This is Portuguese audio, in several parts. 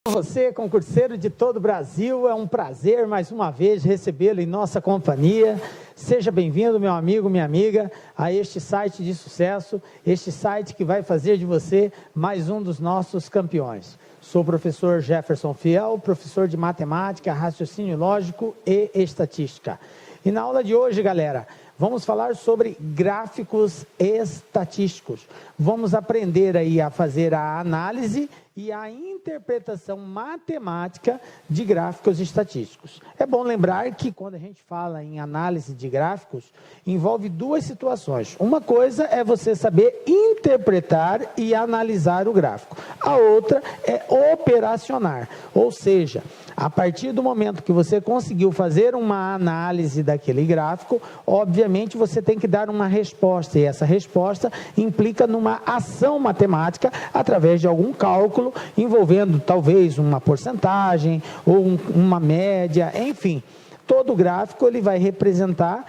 Você, concurseiro de todo o Brasil, é um prazer mais uma vez recebê-lo em nossa companhia. Seja bem-vindo, meu amigo, minha amiga, a este site de sucesso, este site que vai fazer de você mais um dos nossos campeões. Sou o professor Jefferson Fiel, professor de matemática, raciocínio lógico e estatística. E na aula de hoje, galera, vamos falar sobre gráficos estatísticos. Vamos aprender aí a fazer a análise e a interpretação matemática de gráficos estatísticos. É bom lembrar que quando a gente fala em análise de gráficos, envolve duas situações. Uma coisa é você saber interpretar e analisar o gráfico. A outra é operacionar, ou seja, a partir do momento que você conseguiu fazer uma análise daquele gráfico, obviamente você tem que dar uma resposta, e essa resposta implica numa ação matemática através de algum cálculo, envolvendo talvez uma porcentagem ou uma média, enfim. Todo gráfico ele vai representar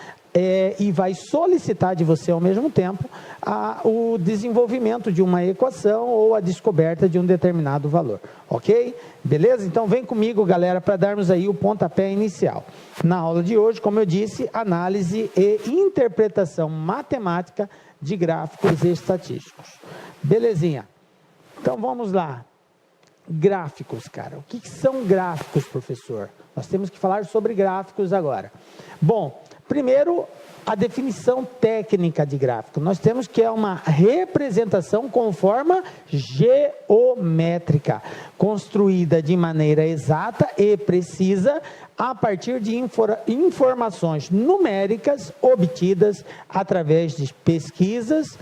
e vai solicitar de você ao mesmo tempo o desenvolvimento de uma equação ou a descoberta de um determinado valor, ok? Beleza? Então vem comigo, galera, para darmos aí o pontapé inicial. Na aula de hoje, como eu disse, análise e interpretação matemática de gráficos estatísticos. Belezinha? Então vamos lá. Gráficos, cara. O que são gráficos, professor? Nós temos que falar sobre gráficos agora. Bom, primeiro, a definição técnica de gráfico. Nós temos que é uma representação com forma geométrica, construída de maneira exata e precisa a partir de informações numéricas obtidas através de pesquisas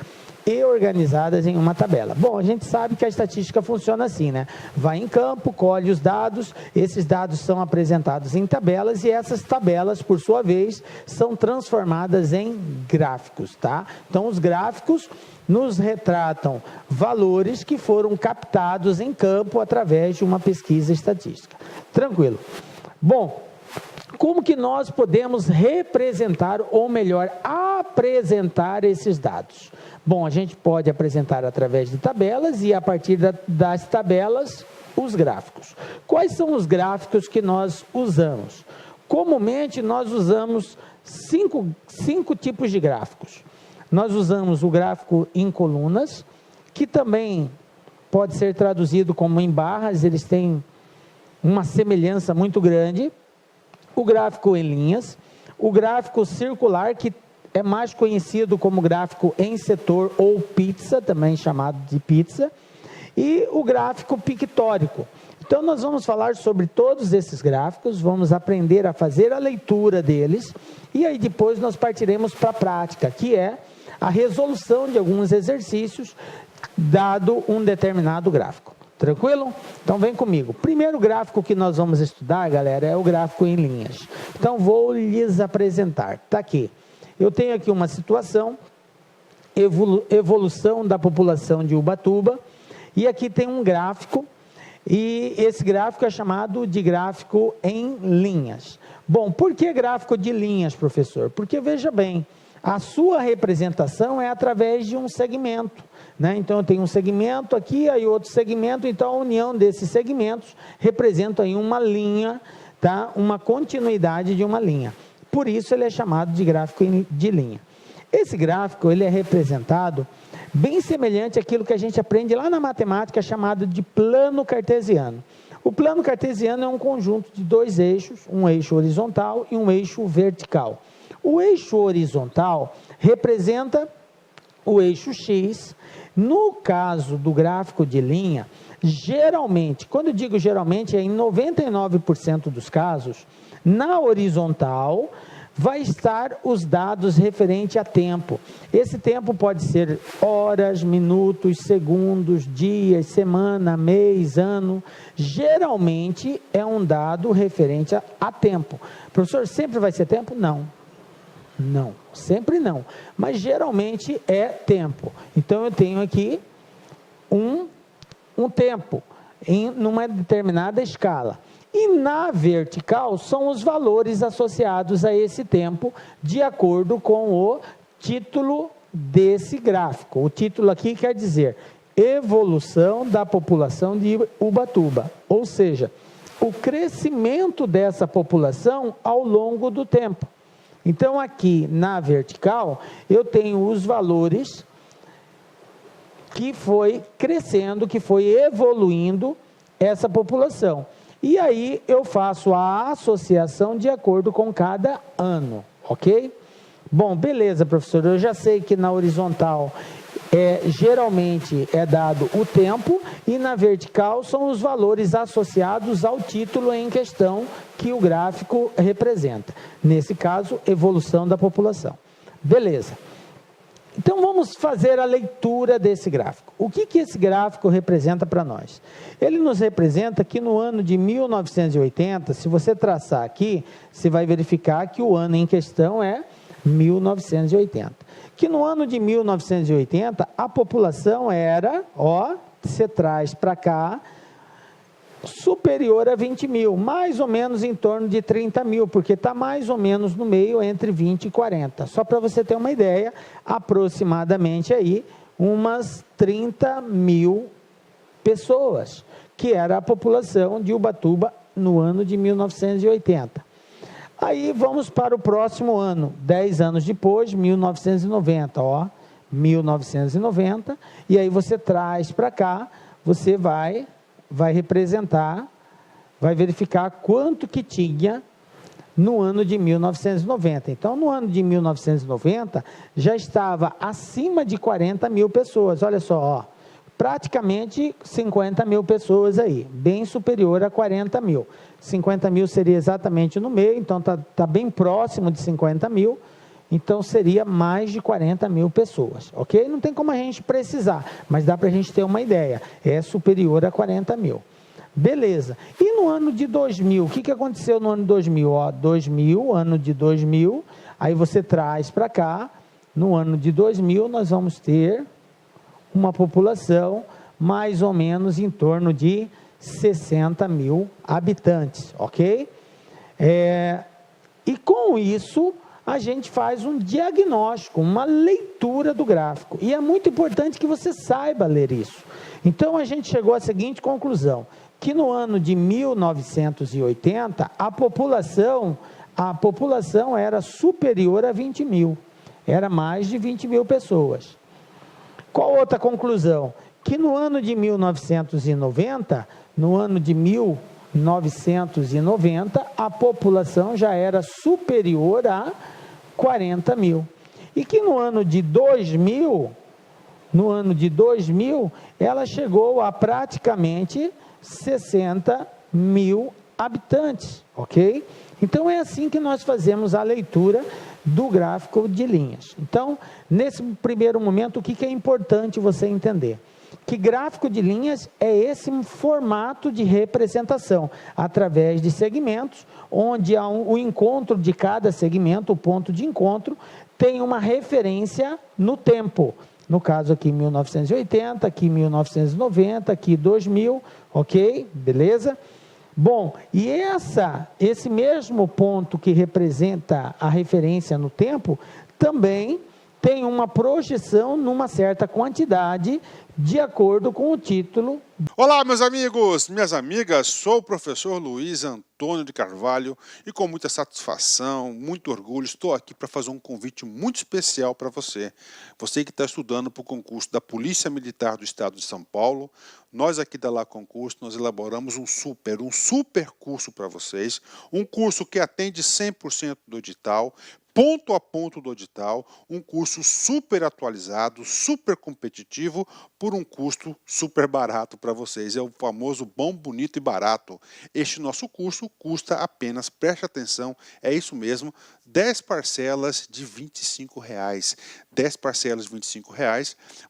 e organizadas em uma tabela. Bom, a gente sabe que a estatística funciona assim, né? Vai em campo, colhe os dados, esses dados são apresentados em tabelas e essas tabelas, por sua vez, são transformadas em gráficos, tá? Então, os gráficos nos retratam valores que foram captados em campo através de uma pesquisa estatística. Tranquilo. Bom, como que nós podemos representar, ou melhor, apresentar esses dados? Bom, a gente pode apresentar através de tabelas e a partir das tabelas, os gráficos. Quais são os gráficos que nós usamos? Comumente, nós usamos cinco tipos de gráficos. Nós usamos o gráfico em colunas, que também pode ser traduzido como em barras, eles têm uma semelhança muito grande. O gráfico em linhas, o gráfico circular, que é mais conhecido como gráfico em setor ou pizza, também chamado de pizza, e o gráfico pictórico. Então, nós vamos falar sobre todos esses gráficos, vamos aprender a fazer a leitura deles, e aí depois nós partiremos para a prática, que é a resolução de alguns exercícios, dado um determinado gráfico. Tranquilo? Então vem comigo. Primeiro gráfico que nós vamos estudar, galera, é o gráfico em linhas. Então vou lhes apresentar. Está aqui. Eu tenho aqui uma situação, evolução da população de Ubatuba, e aqui tem um gráfico, e esse gráfico é chamado de gráfico em linhas. Bom, por que gráfico de linhas, professor? Porque, veja bem, a sua representação é através de um segmento, né? Então, eu tenho um segmento aqui, aí outro segmento, então a união desses segmentos representa aí uma linha, tá? Uma continuidade de uma linha. Por isso, ele é chamado de gráfico de linha. Esse gráfico, ele é representado bem semelhante àquilo que a gente aprende lá na matemática, chamado de plano cartesiano. O plano cartesiano é um conjunto de dois eixos, um eixo horizontal e um eixo vertical. O eixo horizontal representa o eixo X. No caso do gráfico de linha, geralmente, quando eu digo geralmente, é em 99% dos casos, na horizontal vai estar os dados referente a tempo. Esse tempo pode ser horas, minutos, segundos, dias, semana, mês, ano. Geralmente é um dado referente a tempo. Professor, sempre vai ser tempo? Não. Não, sempre não, mas geralmente é tempo. Então eu tenho aqui um tempo numa determinada escala. E na vertical são os valores associados a esse tempo, de acordo com o título desse gráfico. O título aqui quer dizer evolução da população de Ubatuba, ou seja, o crescimento dessa população ao longo do tempo. Então, aqui na vertical, eu tenho os valores que foi crescendo, que foi evoluindo essa população. E aí, eu faço a associação de acordo com cada ano, ok? Bom, beleza, professor, eu já sei que na horizontal geralmente é dado o tempo e na vertical são os valores associados ao título em questão que o gráfico representa. Nesse caso, evolução da população. Beleza. Então, vamos fazer a leitura desse gráfico. O que esse gráfico representa para nós? Ele nos representa que no ano de 1980, se você traçar aqui, você vai verificar que o ano em questão é 1980. Que no ano de 1980, a população era, você traz para cá, superior a 20 mil, mais ou menos em torno de 30 mil, porque está mais ou menos no meio entre 20 e 40. Só para você ter uma ideia, aproximadamente aí, umas 30 mil pessoas, que era a população de Ubatuba no ano de 1980. Aí vamos para o próximo ano, 10 anos depois, 1990, 1990, e aí você traz para cá, você vai representar, vai verificar quanto que tinha no ano de 1990. Então, no ano de 1990, já estava acima de 40 mil pessoas, olha só, praticamente 50 mil pessoas aí, bem superior a 40 mil. 50 mil seria exatamente no meio, então está bem próximo de 50 mil, então seria mais de 40 mil pessoas, ok? Não tem como a gente precisar, mas dá para a gente ter uma ideia, é superior a 40 mil. Beleza, e no ano de 2000, o que aconteceu no ano de 2000? 2000, ano de 2000, aí você traz para cá, no ano de 2000 nós vamos ter uma população mais ou menos em torno de 60 mil habitantes, ok? E com isso, a gente faz um diagnóstico, uma leitura do gráfico, e é muito importante que você saiba ler isso. Então, a gente chegou à seguinte conclusão, que no ano de 1980, a população era superior a 20 mil, era mais de 20 mil pessoas. Qual outra conclusão? Que no ano de 1990, a população já era superior a 40 mil. E que no ano de 2000, ela chegou a praticamente 60 mil habitantes, ok? Então, é assim que nós fazemos a leitura do gráfico de linhas. Então, nesse primeiro momento, o que é importante você entender? Que gráfico de linhas é esse formato de representação, através de segmentos, onde há o encontro de cada segmento, o ponto de encontro, tem uma referência no tempo. No caso aqui 1980, aqui 1990, aqui 2000, ok? Beleza? Bom, e esse mesmo ponto que representa a referência no tempo, também tem uma projeção numa certa quantidade, de acordo com o título. Olá, meus amigos, minhas amigas, sou o professor Luiz Antônio de Carvalho e com muita satisfação, muito orgulho, estou aqui para fazer um convite muito especial para você. Você que está estudando para o concurso da Polícia Militar do Estado de São Paulo, nós aqui da Lá Concurso, nós elaboramos um super curso para vocês, um curso que atende 100% do edital, ponto a ponto do edital, um curso super atualizado, super competitivo, por um custo super barato para vocês. É o famoso bom, bonito e barato. Este nosso curso custa apenas, preste atenção, é isso mesmo, 10 parcelas de R$ 25. 10 parcelas de R$ 25,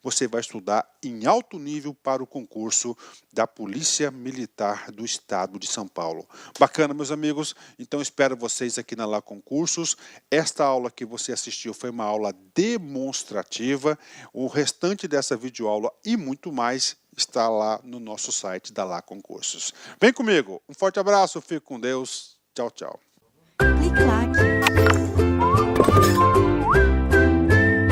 você vai estudar em alto nível para o concurso da Polícia Militar do Estado de São Paulo. Bacana, meus amigos? Então, espero vocês aqui na Lá Concursos. Esta aula que você assistiu foi uma aula demonstrativa. O restante dessa videoaula e muito mais está lá no nosso site da Lá Concursos. Vem comigo. Um forte abraço. Fique com Deus. Tchau, tchau. Clique lá.